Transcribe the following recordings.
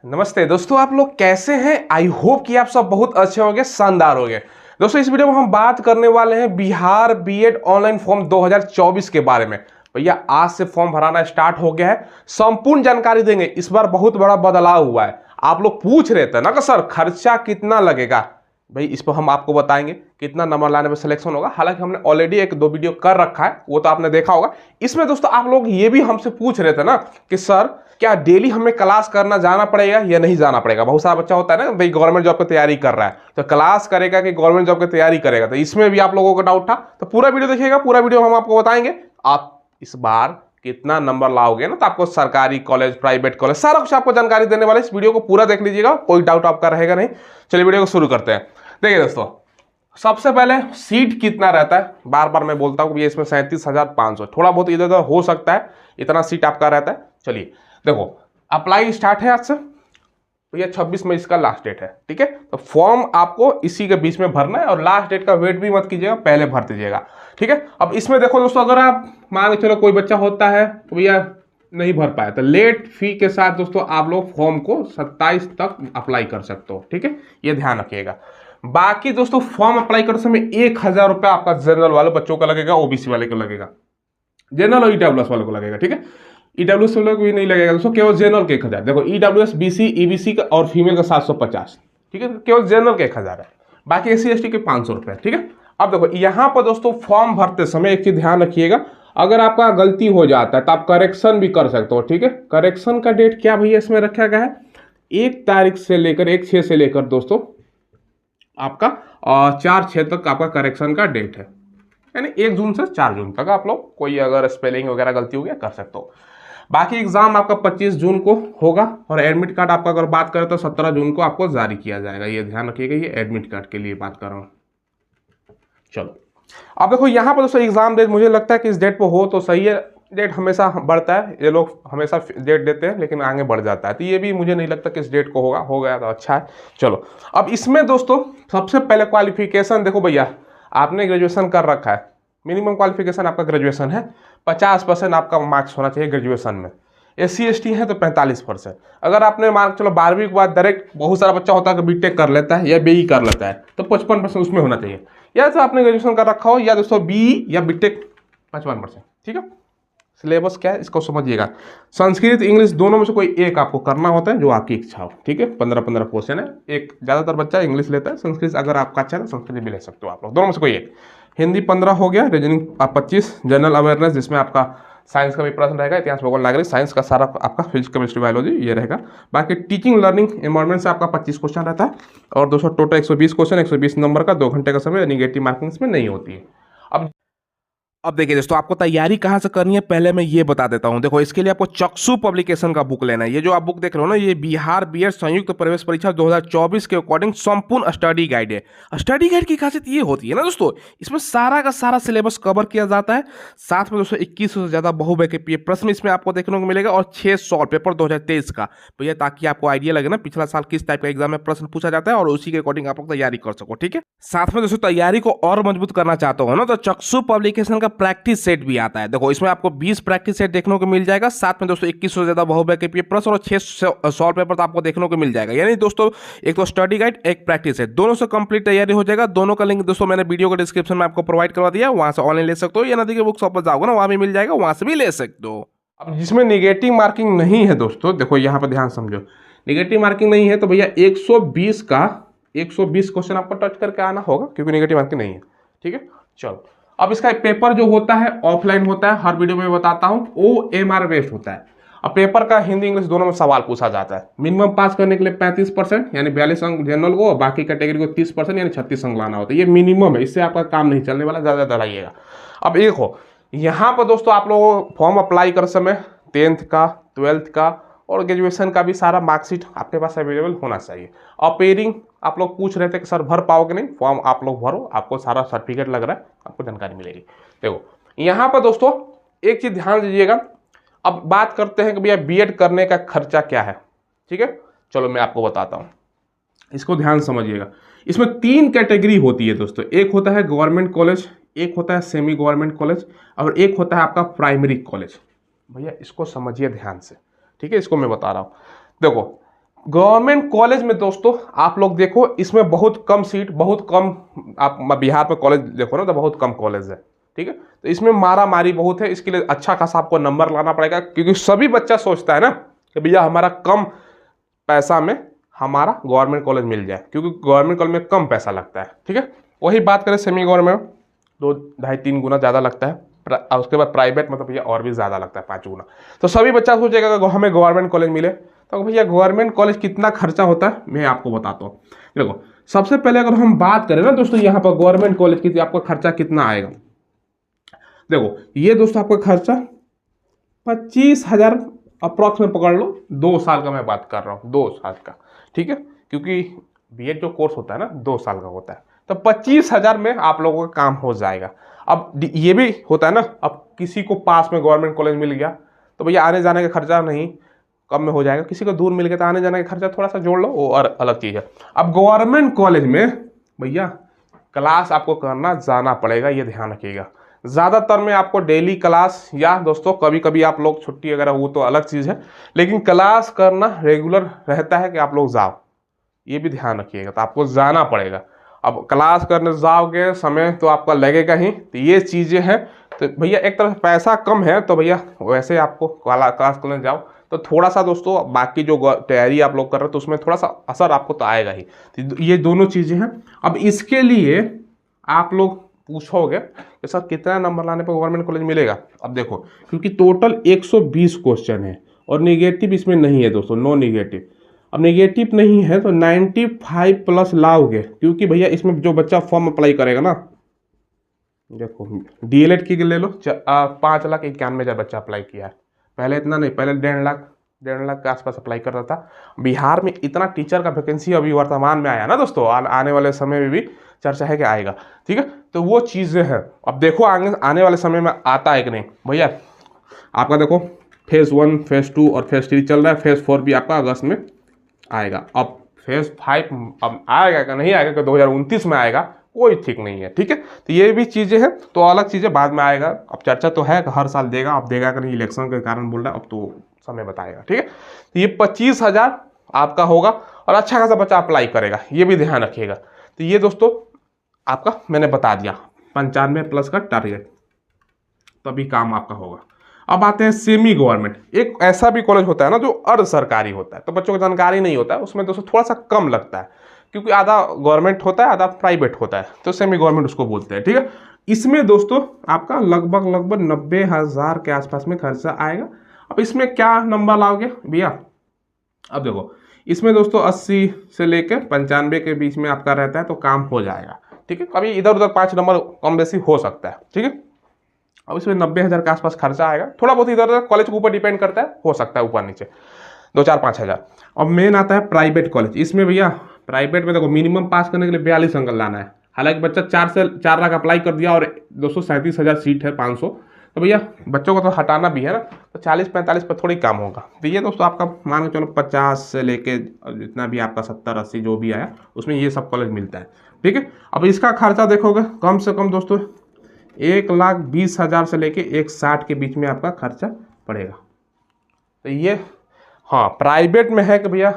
नमस्ते दोस्तों, आप लोग कैसे हैं। आई होप कि आप सब बहुत अच्छे होंगे, शानदार होंगे। दोस्तों इस वीडियो में हम बात करने वाले हैं बिहार बीएड ऑनलाइन फॉर्म 2024 के बारे में। भैया आज से फॉर्म भराना स्टार्ट हो गया है, संपूर्ण जानकारी देंगे। इस बार बहुत बड़ा बदलाव हुआ है। आप लोग पूछ रहे थे ना कि सर खर्चा कितना लगेगा, भाई इस पर हम आपको बताएंगे कितना नंबर लाने पर सिलेक्शन होगा। हालांकि हमने ऑलरेडी एक दो वीडियो कर रखा है, वो तो आपने देखा होगा। इसमें दोस्तों आप लोग ये भी हमसे पूछ रहे थे ना कि सर क्या डेली हमें क्लास करना जाना पड़ेगा या नहीं जाना पड़ेगा। बहुत सारा बच्चा होता है ना भाई गवर्नमेंट जॉब की तैयारी कर रहा है तो क्लास करेगा कि गवर्नमेंट जॉब की तैयारी करेगा, तो इसमें भी आप लोगों का डाउट था। तो पूरा वीडियो देखिएगा, पूरा वीडियो हम आपको बताएंगे आप इस बार कितना नंबर लाओगे ना, तो आपको सरकारी कॉलेज प्राइवेट कॉलेज सारा कुछ आपको जानकारी देने वाले। इस वीडियो को पूरा देख लीजिएगा, कोई डाउट आपका रहेगा नहीं। चलिए वीडियो को शुरू करते हैं। देखिए दोस्तों, सबसे पहले सीट कितना रहता है, बार बार मैं बोलता हूँ कि इसमें 37,500, थोड़ा बहुत इधर उधर हो सकता है, इतना सीट आपका रहता है। चलिए देखो, अप्लाई स्टार्ट है आज से, तो ये 26 मई इसका लास्ट डेट है। ठीक है, तो फॉर्म आपको इसी के बीच में भरना है और लास्ट डेट का वेट भी मत कीजिएगा, पहले भर दीजिएगा। ठीक है, अब इसमें देखो दोस्तों, अगर आप मान के चलो कोई बच्चा होता है तो भैया नहीं भर पाया तो लेट फी के साथ दोस्तों आप लोग फॉर्म को 27 तक अप्लाई कर सकते हो। ठीक है, ये ध्यान रखिएगा। बाकी दोस्तों फॉर्म अप्लाई करते समय 1,000 रुपया आपका जनरल वाले बच्चों का लगेगा, ओबीसी वाले को लगेगा, जनरल और ईडब्ल्यूएस वाले को लगेगा। ठीक है, ईडब्ल्यूएस वाले को भी नहीं लगेगा दोस्तों, केवल जनरल के 1,000। देखो ईडब्ल्यूएस बीसी ईबीसी का और फीमेल का 750। ठीक है, केवल जनरल के 1,000 है, बाकी एससी एसटी के 500 रुपये। ठीक है, अब देखो यहाँ पर दोस्तों फॉर्म भरते समय एक चीज ध्यान रखिएगा, अगर आपका गलती हो जाता है तो आप करेक्शन भी कर सकते हो। ठीक है, करेक्शन का डेट क्या भैया इसमें रखा गया है, 1 तारीख से लेकर 1/6 से लेकर दोस्तों आपका 4/6 तक आपका करेक्शन का डेट है, यानी 1 जून से 4 जून तक आप लोग कोई अगर स्पेलिंग वगैरह गलती हो गया कर सकते हो। बाकी एग्जाम आपका 25 जून को होगा और एडमिट कार्ड आपका अगर बात करें तो 17 जून को आपको जारी किया जाएगा। ये ध्यान रखिएगा, ये एडमिट कार्ड के लिए बात कर रहा हूँ। चलो अब देखो यहाँ पर दोस्तों एग्जाम डेट मुझे लगता है कि इस डेट पर हो तो सही है। डेट हमेशा बढ़ता है, ये लोग हमेशा डेट देते हैं लेकिन आगे बढ़ जाता है, तो ये भी मुझे नहीं लगता कि इस डेट को होगा, हो गया तो अच्छा है। चलो अब इसमें दोस्तों सबसे पहले क्वालिफिकेशन देखो भैया, आपने ग्रेजुएशन कर रखा है, मिनिमम क्वालिफिकेशन आपका ग्रेजुएशन है, 50% आपका मार्क्स होना चाहिए ग्रेजुएशन में। एससी एसटी है तो 45%। अगर आपने मार्क चलो 12वीं के बाद डायरेक्ट, बहुत सारा बच्चा होता है कि बीटेक कर लेता है या बीई कर लेता है, तो 55% उसमें होना चाहिए, या तो आपने ग्रेजुएशन कर रखा हो या दोस्तों बीई या बीटेक 55%। ठीक है, सिलेबस क्या है इसको समझिएगा, संस्कृत इंग्लिश दोनों में से कोई एक आपको करना होता है जो आपकी इच्छा हो। ठीक है, 15-15 क्वेश्चन है, एक ज़्यादातर बच्चा इंग्लिश लेता है, संस्कृत अगर आपका अच्छा है संस्कृत भी ले सकते हो आप लोग, दोनों में से कोई एक। हिंदी 15 हो गया, रीजनिंग 25, जनरल अवेयरनेस जिसमें आपका साइंस का भी प्रश्न रहेगा, इतिहास भूगोल नागरिक साइंस का सारा आपका फिजिक्स केमिस्ट्री बायोलॉजी ये रहेगा। बाकी टीचिंग लर्निंग एनवायरमेंट से आपका 25 क्वेश्चन रहता है और दोस्तों टोटल 120 क्वेश्चन, 120 नंबर का, 2 घंटे का समय, निगेटिव मार्किंग इसमें नहीं होती है। अब देखिए दोस्तों, आपको तैयारी कहाँ से करनी है पहले मैं ये बता देता हूँ। देखो इसके लिए आपको चक्षु पब्लिकेशन का बुक लेना है। ये जो आप बुक देख रहे हो ना, ये बिहार बीएड संयुक्त प्रवेश परीक्षा 2024 के अकॉर्डिंग संपूर्ण स्टडी गाइड है। स्टडी गाइड की खासियत ये होती है ना दोस्तों, इसमें सारा का सारा सिलेबस कवर किया जाता है, साथ में दोस्तों 2100 से ज्यादा बहुविकल्पीय प्रश्न इसमें आपको देखने को मिलेगा और 6 सॉल्व पेपर 2023 का भैया, ताकि आपको आइडिया लगे ना पिछला साल किस टाइप का एग्जाम में प्रश्न पूछा जाता है और उसी के अकॉर्डिंग आप लोग तैयारी कर सको। ठीक है, साथ में दोस्तों तैयारी को और मजबूत करना चाहते हो ना, तो चक्षु पब्लिकेशन का प्रैक्टिस सेट भी आता है। देखो इसमें आपको 20 प्रैक्टिस सेट देखने को मिल जाएगा, साथ में दोस्तों 2100 से ज्यादा बहुविकल्पीय प्रश्न और 6 सॉल्व पेपर तो आपको देखने को मिल जाएगा। यानी दोस्तों एक तो स्टडी गाइड, एक प्रैक्टिस सेट, दोनों से कंप्लीट तैयारी हो जाएगा। दोनों का लिंक दोस्तों मैंने वीडियो के डिस्क्रिप्शन में आपको प्रोवाइड करवा दिया, वहां से ऑनलाइन ले सकते हो, या नदी के बुक शॉप पर जाओगे ना वहां भी मिल जाएगा, वहां से भी ले सकते हो। अब जिसमें निगेटिव मार्किंग नहीं है दोस्तों, देखो यहाँ पर ध्यान समझो, निगेटिव मार्किंग नहीं है तो भैया 120 का 120 क्वेश्चन आपको टच करके आना होगा, क्योंकि निगेटिव मार्किंग नहीं है। ठीक है, चलो अब इसका पेपर जो होता है ऑफलाइन होता है, हर वीडियो में बताता हूँ, OMR बेस्ड होता है। अब पेपर का हिंदी इंग्लिश दोनों में सवाल पूछा जाता है। मिनिमम पास करने के लिए 35% यानी 42 अंक जनरल को, बाकी कैटेगरी को 30% यानी 36 अंक लाना होता है। ये मिनिमम है, इससे आपका काम नहीं चलने वाला, ज़्यादा डराइएगा। अब एक हो यहाँ पर दोस्तों आप लोग फॉर्म अप्लाई कर समय 10th का 12th का और ग्रेजुएशन का भी सारा मार्कशीट आपके पास अवेलेबल होना चाहिए। अपेयरिंग आप लोग पूछ रहे थे कि सर भर पाओगे नहीं, फॉर्म आप लोग भरो, आपको सारा सर्टिफिकेट लग रहा है, आपको जानकारी मिलेगी। देखो यहाँ पर दोस्तों एक चीज ध्यान दीजिएगा, अब बात करते हैं कि भैया बीएड करने का खर्चा क्या है। ठीक है, चलो मैं आपको बताता हूँ, इसको ध्यान समझिएगा। इसमें 3 कैटेगरी होती है दोस्तों, एक होता है गवर्नमेंट कॉलेज, एक होता है सेमी गवर्नमेंट कॉलेज और एक होता है आपका प्राइमरी कॉलेज। भैया इसको समझिए ध्यान से, ठीक है, इसको मैं बता रहा हूँ। देखो गवर्नमेंट कॉलेज में दोस्तों आप लोग देखो, इसमें बहुत कम सीट, बहुत कम, आप बिहार में कॉलेज देखो ना तो बहुत कम कॉलेज है, ठीक है। तो इसमें मारा मारी बहुत है, इसके लिए अच्छा खासा आपको नंबर लाना पड़ेगा, क्योंकि सभी बच्चा सोचता है ना कि भैया हमारा कम पैसा में हमारा गवर्नमेंट कॉलेज मिल जाए, क्योंकि गवर्नमेंट कॉलेज में कम पैसा लगता है, ठीक है। वही बात करें सेमी गवर्नमेंट, 2-2.5-3 गुना ज़्यादा लगता है, और उसके बाद प्राइवेट मतलब भैया और भी ज़्यादा लगता है, 5 गुना। तो सभी बच्चा सोचेगा कि हमें गवर्नमेंट कॉलेज मिले, तो भैया गवर्नमेंट कॉलेज कितना खर्चा होता है मैं आपको बताता हूँ। देखो सबसे पहले अगर हम बात करें ना दोस्तों यहाँ पर गवर्नमेंट कॉलेज की, तो आपका खर्चा कितना आएगा। देखो ये दोस्तों आपका खर्चा 25,000 अप्रॉक्स में पकड़ लो, 2 साल का मैं बात कर रहा हूँ, 2 साल का, ठीक है, क्योंकि बीएड जो कोर्स होता है ना 2 साल का होता है, तो 25,000 में आप लोगों का काम हो जाएगा। अब ये भी होता है ना, अब किसी को पास में गवर्नमेंट कॉलेज मिल गया तो भैया आने जाने का खर्चा नहीं कम में हो जाएगा, किसी को दूर मिल गया तो आने जाने का खर्चा थोड़ा सा जोड़ लो, वो और अलग चीज़ है। अब गवर्नमेंट कॉलेज में भैया क्लास आपको करना जाना पड़ेगा, ये ध्यान रखिएगा। ज़्यादातर में आपको डेली क्लास, या दोस्तों कभी कभी आप लोग छुट्टी अगर हो तो अलग चीज़ है, लेकिन क्लास करना रेगुलर रहता है कि आप लोग जाओ, ये भी ध्यान रखिएगा। तो आपको जाना पड़ेगा, अब क्लास करने जाओगे समय तो आपका लगेगा ही, तो ये चीज़ें हैं। तो भैया एक तरफ पैसा कम है तो भैया वैसे आपको क्लास करने जाओ तो थोड़ा सा दोस्तों बाकी जो तैयारी आप लोग कर रहे हो तो उसमें थोड़ा सा असर आपको तो आएगा ही। तो ये दोनों चीज़ें हैं। अब इसके लिए आप लोग पूछोगे कि सर कितना नंबर लाने पर गवर्नमेंट कॉलेज मिलेगा। अब देखो क्योंकि टोटल 120 क्वेश्चन है और नेगेटिव इसमें नहीं है दोस्तों, नो नेगेटिव। अब नेगेटिव नहीं है तो 95 प्लस लाओगे, क्योंकि भैया इसमें जो बच्चा फॉर्म अप्लाई करेगा ना, देखो डीएलएड की ले लो, 5,91,000 बच्चा अप्लाई किया है। पहले इतना नहीं, पहले 1.5 लाख के आसपास अप्लाई कर रहा था। बिहार में इतना टीचर का वैकेंसी अभी वर्तमान में आया ना दोस्तों, आने वाले समय में भी चर्चा है कि आएगा, ठीक है। तो वो चीज़ें हैं, अब देखो आने वाले समय में आता है कि नहीं। भैया आपका देखो फेज़ 1, फेज़ 2 और फेज़ 3 चल रहा है, फेज़ 4 भी आपका अगस्त में आएगा। अब फेज़ 5 अब आएगा कि नहीं आएगा, कि 2029 में आएगा कोई ठीक नहीं है, ठीक है। तो ये भी चीज़ें हैं, तो अलग चीज़ें बाद में आएगा। अब चर्चा तो है कि हर साल देगा, अब देगा कि नहीं इलेक्शन के कारण बोल रहा है, अब तो समय बताएगा, ठीक है। तो ये 25,000 आपका होगा और अच्छा खासा बच्चा अप्लाई करेगा, ये भी ध्यान रखिएगा। तो ये दोस्तों आपका मैंने बता दिया 95 प्लस का टारगेट, तभी काम आपका होगा। अब आते हैं सेमी गवर्नमेंट। एक ऐसा भी कॉलेज होता है ना जो अर्ध सरकारी होता है, तो बच्चों को जानकारी नहीं होता है, उसमें दोस्तों थोड़ा सा कम लगता है, क्योंकि आधा गवर्नमेंट होता है आधा प्राइवेट होता है, तो सेमी गवर्नमेंट उसको बोलते हैं, ठीक है। इसमें दोस्तों आपका लगभग 90,000 के आसपास में खर्चा आएगा। अब इसमें क्या नंबर लाओगे भैया। अब देखो इसमें दोस्तों 80 से लेकर 95 के बीच में आपका रहता है, तो काम हो जाएगा, ठीक है। कभी इधर उधर 5 नंबर कम बेसी हो सकता है, ठीक है। अब इसमें 90,000 के आसपास खर्चा आएगा, थोड़ा बहुत इधर उधर कॉलेज के ऊपर डिपेंड करता है, हो सकता है ऊपर नीचे 2-4-5 हज़ार। अब मेन आता है प्राइवेट कॉलेज। इसमें भैया प्राइवेट में देखो मिनिमम पास करने के लिए 42 अंक लाना है। हालांकि बच्चा 4 लाख अप्लाई कर दिया और 237,000 सीट है 500, तो भैया बच्चों को तो हटाना भी है ना, तो 40-45 पर थोड़ी काम होगा। तो ये दोस्तों आपका मान के चलो 50 से लेके जितना भी आपका 70-80 जो भी आया उसमें ये सब कॉलेज मिलता है, ठीक है। अब इसका खर्चा देखोगे कम से कम दोस्तों 1,20,000 से लेके 1,60 के बीच में आपका खर्चा पड़ेगा। तो ये हाँ प्राइवेट में है कि भैया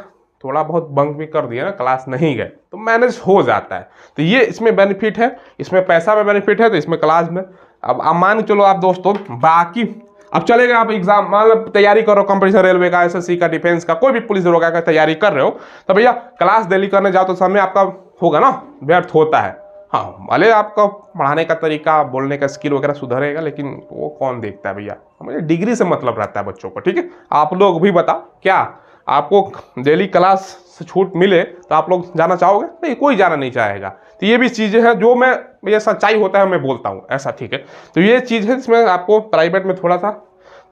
थोड़ा बहुत बंक भी कर दिया ना, क्लास नहीं गए तो मैनेज हो जाता है। तो ये इसमें बेनिफिट है, इसमें पैसा में बेनिफिट है, तो इसमें क्लास में। अब मान चलो आप दोस्तों बाकी अब चलेगा, आप एग्जाम मतलब तैयारी करो कंपटीशन रेलवे का, एसएससी का, डिफेंस का, कोई भी पुलिस दरोगा का तैयारी कर रहे हो, तो भैया क्लास डेली करने जाओ तो समय आपका होगा ना व्यर्थ होता है। हाँ भले आपका पढ़ाने का तरीका बोलने का स्किल वगैरह सुधरेगा, लेकिन वो कौन देखता है भैया, मुझे डिग्री से मतलब रहता है बच्चों को, ठीक है। आप लोग भी बताओ क्या आपको डेली क्लास से छूट मिले तो आप लोग जाना चाहोगे? नहीं, कोई जाना नहीं चाहेगा। तो ये भी चीज़ें हैं जो मैं ये सच्चाई होता है मैं बोलता हूँ ऐसा, ठीक है। तो ये चीज़ है जिसमें आपको प्राइवेट में थोड़ा सा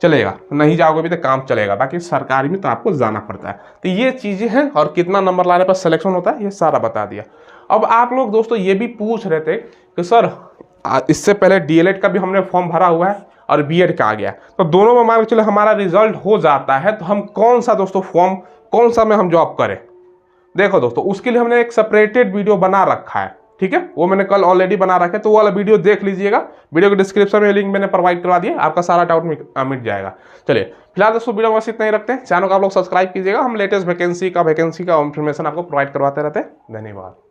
चलेगा, नहीं जाओगे भी तो काम चलेगा, बाकी सरकारी में तो आपको जाना पड़ता है। तो ये चीज़ें हैं, और कितना नंबर लाने पर सिलेक्शन होता है ये सारा बता दिया। अब आप लोग दोस्तों ये भी पूछ रहे थे कि सर इससे पहले डीएलएड का भी हमने फॉर्म भरा हुआ है और बीएड का आ गया, तो दोनों में मान के चलो हमारा रिजल्ट हो जाता है, तो हम कौन सा दोस्तों कौन सा में हम जॉब करें। देखो दोस्तों उसके लिए हमने एक सेपरेटेड वीडियो बना रखा है, ठीक है, वो मैंने कल ऑलरेडी बना रखा है, तो वो वाला वीडियो देख लीजिएगा। वीडियो के डिस्क्रिप्शन में लिंक मैंने प्रोवाइड करवा दिया, आपका सारा डाउट मिट जाएगा। चलिए फिलहाल दोस्तों वीडियो में बस इतना ही रखते हैं। चैनल को आप लोग सब्सक्राइब कीजिएगा, हम लेटेस्ट वैकेंसी का इंफॉर्मेशन आपको प्रोवाइड करवाते रहते हैं। धन्यवाद।